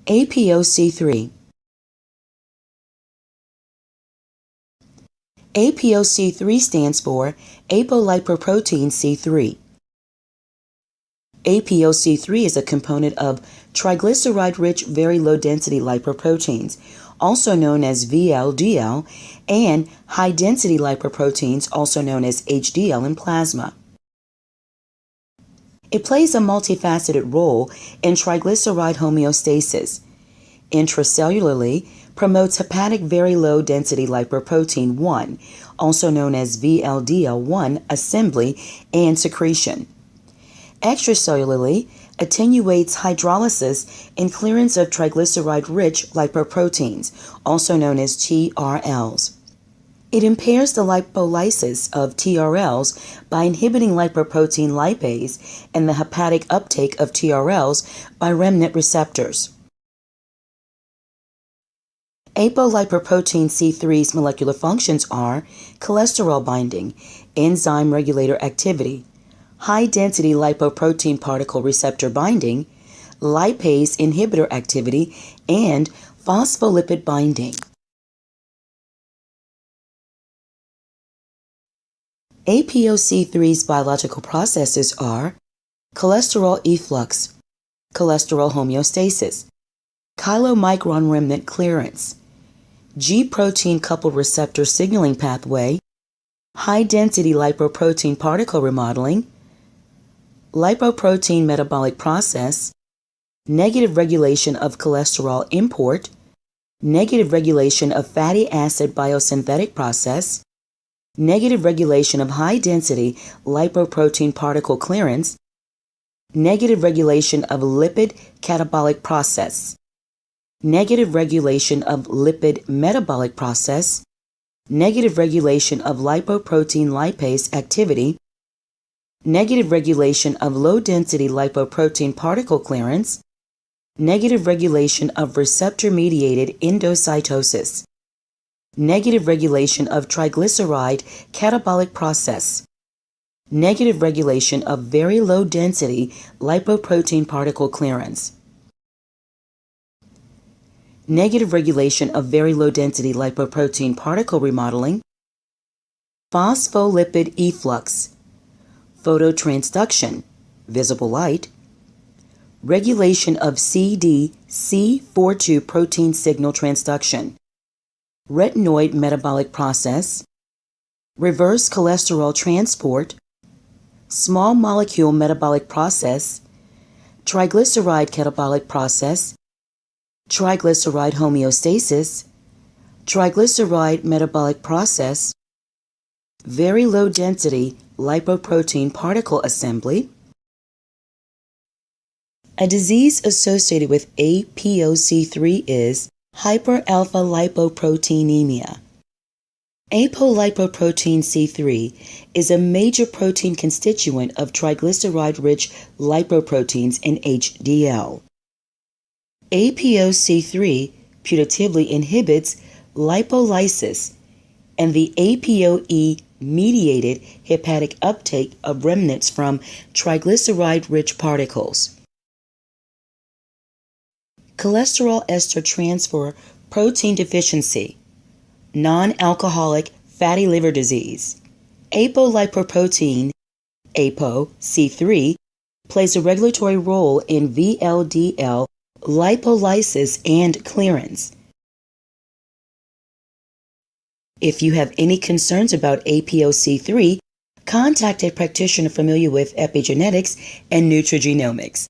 APOC3. APOC3 stands for Apolipoprotein C3. APOC3 is a component of triglyceride-rich very low-density lipoproteins, also known as VLDL, and high-density lipoproteins, also known as HDL, in plasma. It plays a multifaceted role in triglyceride homeostasis. Intracellularly, promotes hepatic very low-density lipoprotein 1, also known as VLDL1, assembly and secretion. Extracellularly, attenuates hydrolysis and clearance of triglyceride-rich lipoproteins, also known as TRLs. It impairs the lipolysis of TRLs by inhibiting lipoprotein lipase and the hepatic uptake of TRLs by remnant receptors. Apolipoprotein C3's molecular functions are cholesterol binding, enzyme regulator activity, high-density lipoprotein particle receptor binding, lipase inhibitor activity, and phospholipid binding. APOC3's biological processes are cholesterol efflux, cholesterol homeostasis, chylomicron remnant clearance, G-protein coupled receptor signaling pathway, high-density lipoprotein particle remodeling, lipoprotein metabolic process, negative regulation of cholesterol import, negative regulation of fatty acid biosynthetic process, negative regulation of high-density lipoprotein particle clearance, negative regulation of lipid catabolic process, negative regulation of lipid metabolic process, negative regulation of lipoprotein lipase activity, negative regulation of low-density lipoprotein particle clearance, negative regulation of receptor-mediated endocytosis, negative regulation of triglyceride catabolic process, negative regulation of very low-density lipoprotein particle clearance, negative regulation of very low-density lipoprotein particle remodeling, phospholipid efflux, phototransduction, visible light, regulation of CDC42 protein signal transduction, retinoid metabolic process, reverse cholesterol transport, small molecule metabolic process, triglyceride catabolic process, triglyceride homeostasis, triglyceride metabolic process, very low density lipoprotein particle assembly. A disease associated with APOC3 is hyperalpha-lipoproteinemia. Apolipoprotein C3 is a major protein constituent of triglyceride-rich lipoproteins in HDL. APOC3 putatively inhibits lipolysis and the APOE-mediated hepatic uptake of remnants from triglyceride-rich particles. Cholesterol ester transfer protein deficiency, non-alcoholic fatty liver disease. Apolipoprotein, APOC3, plays a regulatory role in VLDL lipolysis and clearance. If you have any concerns about APOC3, contact a practitioner familiar with epigenetics and nutrigenomics.